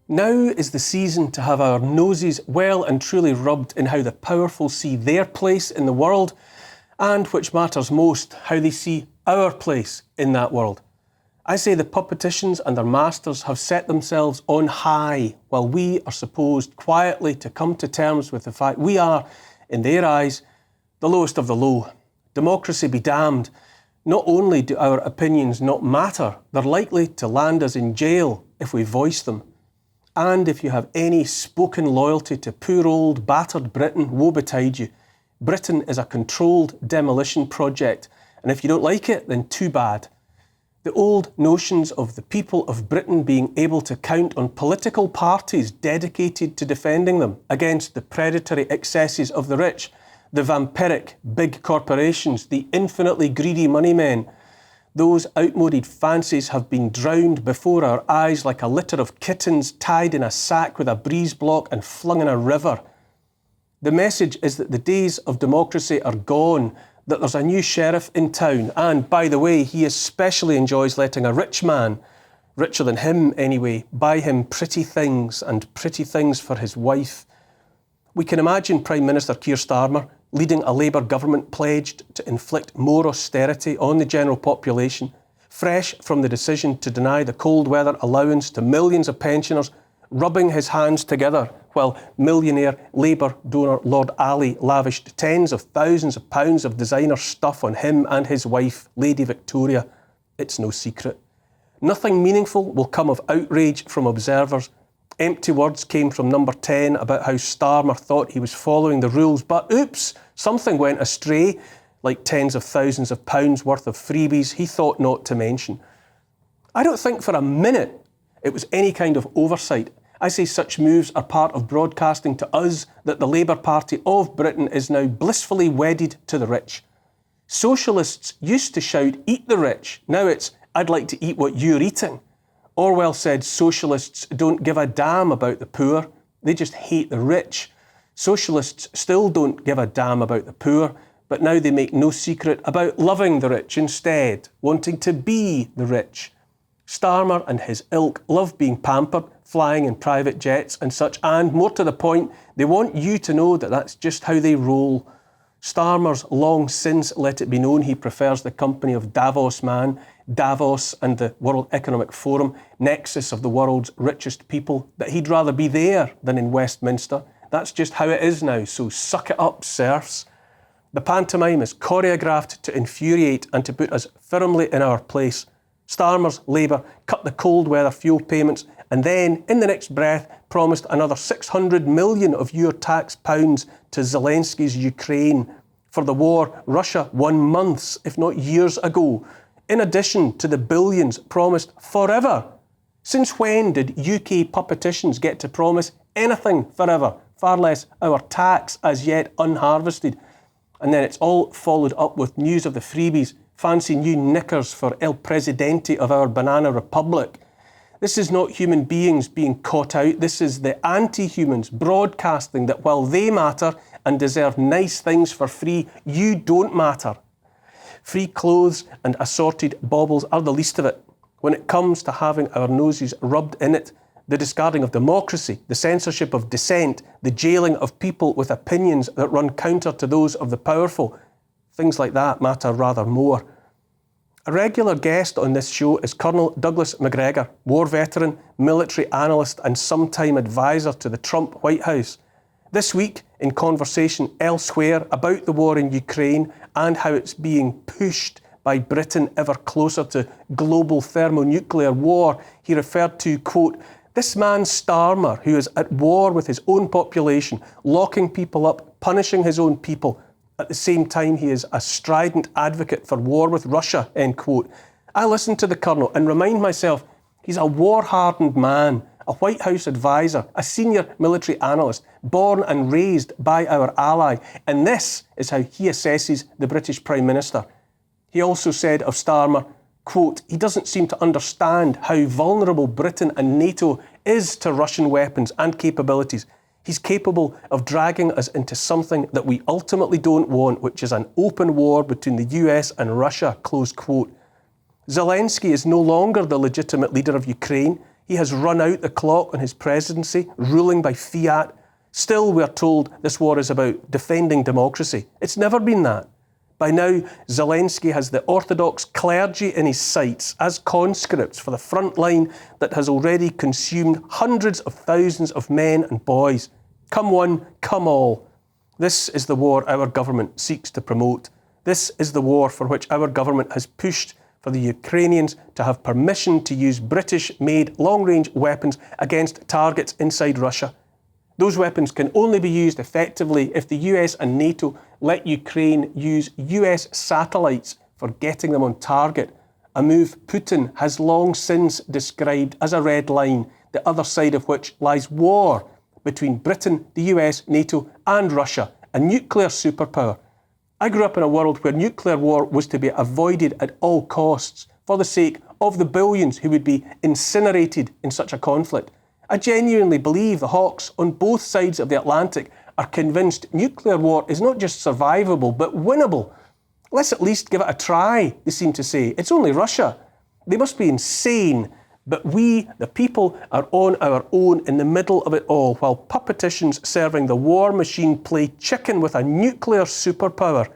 Now is the season to have our noses well and truly rubbed in how the powerful see their place in the world and, which matters most, how they see our place in that world. I say the puppeticians and their masters have set themselves on high while we are supposed quietly to come to terms with the fact we are, in their eyes, the lowest of the low. Democracy be damned. Not only do our opinions not matter, they're likely to land us in jail if we voice them. And if you have any spoken loyalty to poor old battered Britain, woe betide you. Britain is a controlled demolition project, and if you don't like it, then too bad. The old notions of the people of Britain being able to count on political parties dedicated to defending them against the predatory excesses of the rich, the vampiric big corporations, the infinitely greedy money men, those outmoded fancies have been drowned before our eyes like a litter of kittens tied in a sack with a breeze block and flung in a river. The message is that the days of democracy are gone, that there's a new sheriff in town, and, by the way, he especially enjoys letting a rich man, richer than him anyway, buy him pretty things and pretty things for his wife. We can imagine Prime Minister Keir Starmer leading a Labour government pledged to inflict more austerity on the general population, fresh from the decision to deny the cold weather allowance to millions of pensioners, rubbing his hands together while millionaire Labour donor Lord Ali lavished tens of thousands of pounds of designer stuff on him and his wife, Lady Victoria. It's no secret. Nothing meaningful will come of outrage from observers. Empty words came from Number 10 about how Starmer thought he was following the rules, but oops, something went astray, like tens of thousands of pounds worth of freebies he thought not to mention. I don't think for a minute it was any kind of oversight. I say such moves are part of broadcasting to us that the Labour Party of Britain is now blissfully wedded to the rich. Socialists used to shout, "Eat the rich." Now it's, "I'd like to eat what you're eating." Orwell said socialists don't give a damn about the poor, they just hate the rich. Socialists still don't give a damn about the poor, but now they make no secret about loving the rich instead, wanting to be the rich. Starmer and his ilk love being pampered, flying in private jets and such, and more to the point, they want you to know that that's just how they roll. Starmer's long since let it be known he prefers the company of Davos man, Davos and the World Economic Forum, nexus of the world's richest people, that he'd rather be there than in Westminster. That's just how it is now, so suck it up, serfs. The pantomime is choreographed to infuriate and to put us firmly in our place. Starmer's Labour cut the cold weather fuel payments and then, in the next breath, promised another 600 million of your tax pounds to Zelensky's Ukraine for the war Russia won months, if not years ago, in addition to the billions promised forever. Since when did UK puppeticians get to promise anything forever, far less our tax as yet unharvested? And then it's all followed up with news of the freebies, fancy new knickers for El Presidente of our banana republic. This is not human beings being caught out. This is the anti-humans broadcasting that while they matter and deserve nice things for free, you don't matter. Free clothes and assorted baubles are the least of it. When it comes to having our noses rubbed in it, the discarding of democracy, the censorship of dissent, the jailing of people with opinions that run counter to those of the powerful, things like that matter rather more. A regular guest on this show is Colonel Douglas Macgregor, war veteran, military analyst and sometime advisor to the Trump White House. This week, in conversation elsewhere about the war in Ukraine and how it's being pushed by Britain ever closer to global thermonuclear war, he referred to, quote, "This man Starmer, who is at war with his own population, locking people up, punishing his own people. At the same time, he is a strident advocate for war with Russia," end quote. I listen to the Colonel and remind myself he's a war-hardened man, a White House advisor, a senior military analyst, born and raised by our ally, and this is how he assesses the British Prime Minister. He also said of Starmer, quote, "He doesn't seem to understand how vulnerable Britain and NATO is to Russian weapons and capabilities. He's capable of dragging us into something that we ultimately don't want, which is an open war between the US and Russia," close quote. Zelensky is no longer the legitimate leader of Ukraine. He has run out the clock on his presidency, ruling by fiat. Still, we're told this war is about defending democracy. It's never been that. By now, Zelensky has the Orthodox clergy in his sights as conscripts for the front line that has already consumed hundreds of thousands of men and boys. Come one, come all. This is the war our government seeks to promote. This is the war for which our government has pushed for the Ukrainians to have permission to use British-made long-range weapons against targets inside Russia. Those weapons can only be used effectively if the US and NATO let Ukraine use US satellites for getting them on target, a move Putin has long since described as a red line, the other side of which lies war between Britain, the US, NATO and Russia, a nuclear superpower. I grew up in a world where nuclear war was to be avoided at all costs for the sake of the billions who would be incinerated in such a conflict. I genuinely believe the hawks on both sides of the Atlantic are convinced nuclear war is not just survivable, but winnable. Let's at least give it a try, they seem to say. It's only Russia. They must be insane. But we, the people, are on our own in the middle of it all, while puppeticians serving the war machine play chicken with a nuclear superpower.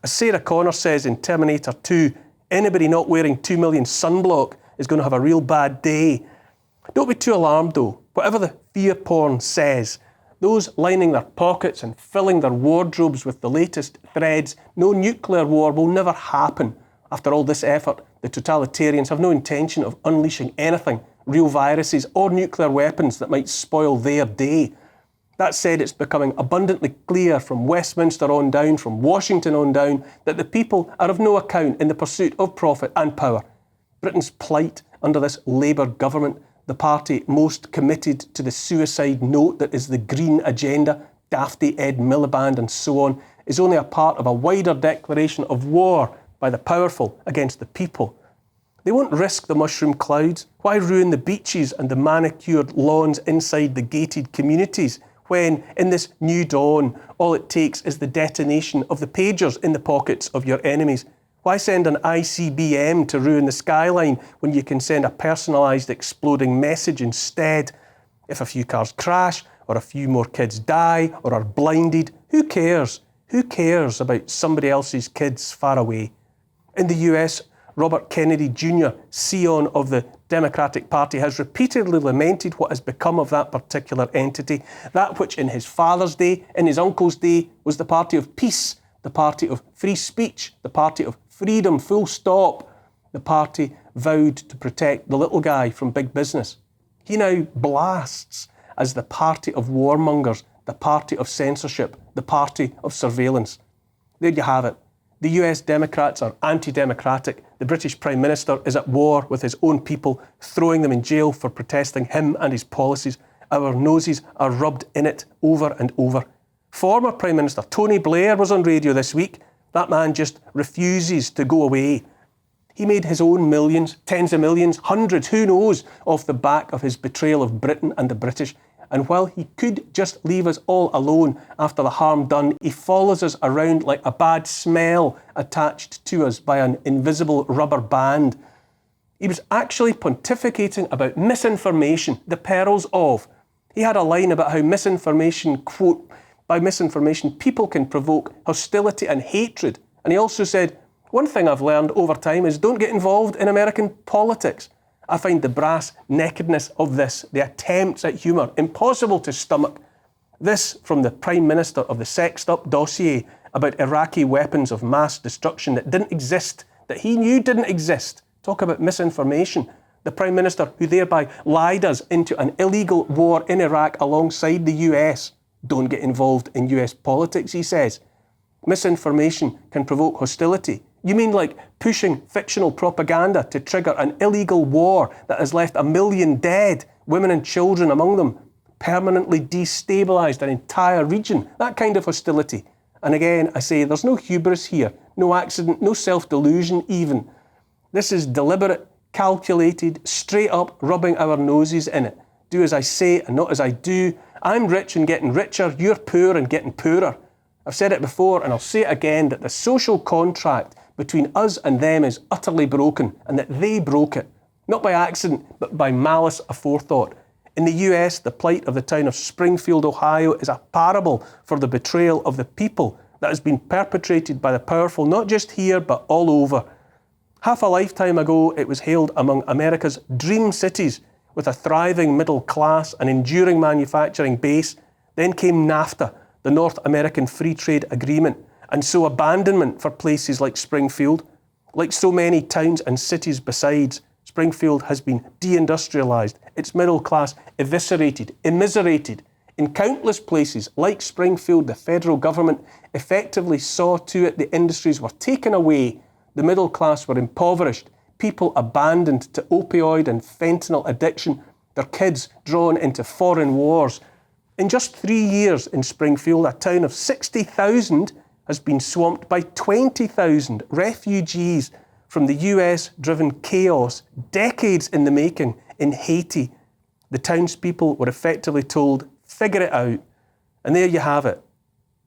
As Sarah Connor says in Terminator 2, anybody not wearing 2 million sunblock is going to have a real bad day. Don't be too alarmed though. Whatever the fear porn says, those lining their pockets and filling their wardrobes with the latest threads, no nuclear war will never happen. After all this effort, the totalitarians have no intention of unleashing anything, real viruses or nuclear weapons that might spoil their day. That said, it's becoming abundantly clear from Westminster on down, from Washington on down, that the people are of no account in the pursuit of profit and power. Britain's plight under this Labour government, the party most committed to the suicide note that is the Green Agenda, Dafty Ed Miliband and so on, is only a part of a wider declaration of war by the powerful against the people. They won't risk the mushroom clouds. Why ruin the beaches and the manicured lawns inside the gated communities when, in this new dawn, all it takes is the detonation of the pagers in the pockets of your enemies? Why send an ICBM to ruin the skyline when you can send a personalised exploding message instead? If a few cars crash, or a few more kids die, or are blinded, who cares? Who cares about somebody else's kids far away? In the US, Robert Kennedy Jr., scion of the Democratic Party, has repeatedly lamented what has become of that particular entity, that which in his father's day, in his uncle's day, was the party of peace, the party of free speech, the party of freedom, full stop, the party vowed to protect the little guy from big business. He now blasts as the party of warmongers, the party of censorship, the party of surveillance. There you have it. The US Democrats are anti-democratic. The British Prime Minister is at war with his own people, throwing them in jail for protesting him and his policies. Our noses are rubbed in it over and over. Former Prime Minister Tony Blair was on radio this week. That man just refuses to go away. He made his own millions, tens of millions, hundreds, who knows, off the back of his betrayal of Britain and the British. And while he could just leave us all alone after the harm done, he follows us around like a bad smell attached to us by an invisible rubber band. He was actually pontificating about misinformation, the perils of. He had a line about how misinformation, quote, by misinformation, people can provoke hostility and hatred. And he also said, one thing I've learned over time is don't get involved in American politics. I find the brass nakedness of this, the attempts at humour, impossible to stomach. This from the Prime Minister of the sexed up dossier about Iraqi weapons of mass destruction that didn't exist, that he knew didn't exist. Talk about misinformation. The Prime Minister who thereby lied us into an illegal war in Iraq alongside the US. Don't get involved in US politics, he says. Misinformation can provoke hostility. You mean like pushing fictional propaganda to trigger an illegal war that has left 1 million dead, women and children among them, permanently destabilised an entire region, that kind of hostility. And again, I say, there's no hubris here, no accident, no self-delusion even. This is deliberate, calculated, straight up rubbing our noses in it. Do as I say and not as I do. I'm rich and getting richer, you're poor and getting poorer. I've said it before and I'll say it again, that the social contract between us and them is utterly broken and that they broke it. not by accident, but by malice aforethought. In the US, the plight of the town of Springfield, Ohio is a parable for the betrayal of the people that has been perpetrated by the powerful, not just here, but all over. Half a lifetime ago, it was hailed among America's dream cities with a thriving middle class and enduring manufacturing base. Then came NAFTA, the North American Free Trade Agreement, and so abandonment for places like Springfield. Like so many towns and cities besides, Springfield has been deindustrialised, its middle class eviscerated, immiserated. In countless places, like Springfield, the federal government effectively saw to it the industries were taken away, the middle class were impoverished, people abandoned to opioid and fentanyl addiction, their kids drawn into foreign wars. In just 3 years in Springfield, a town of 60,000 has been swamped by 20,000 refugees from the US-driven chaos, decades in the making, in Haiti. The townspeople were effectively told, figure it out. And there you have it.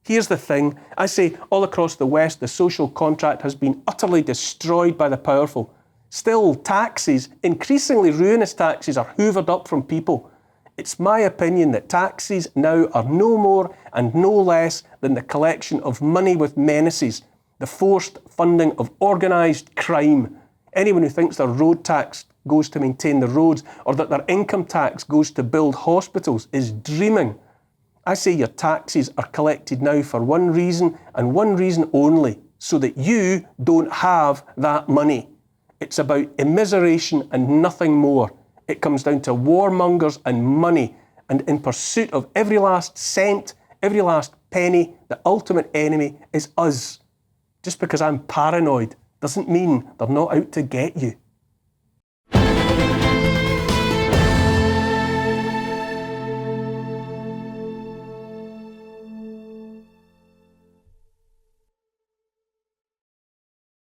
Here's the thing. I say all across the West, the social contract has been utterly destroyed by the powerful. Still, taxes, increasingly ruinous taxes, are hoovered up from people. It's my opinion that taxes now are no more and no less than the collection of money with menaces, the forced funding of organised crime. Anyone who thinks their road tax goes to maintain the roads or that their income tax goes to build hospitals is dreaming. I say your taxes are collected now for one reason and one reason only, so that you don't have that money. It's about immiseration and nothing more. It comes down to warmongers and money, and in pursuit of every last cent, every last penny, the ultimate enemy is us. Just because I'm paranoid doesn't mean they're not out to get you.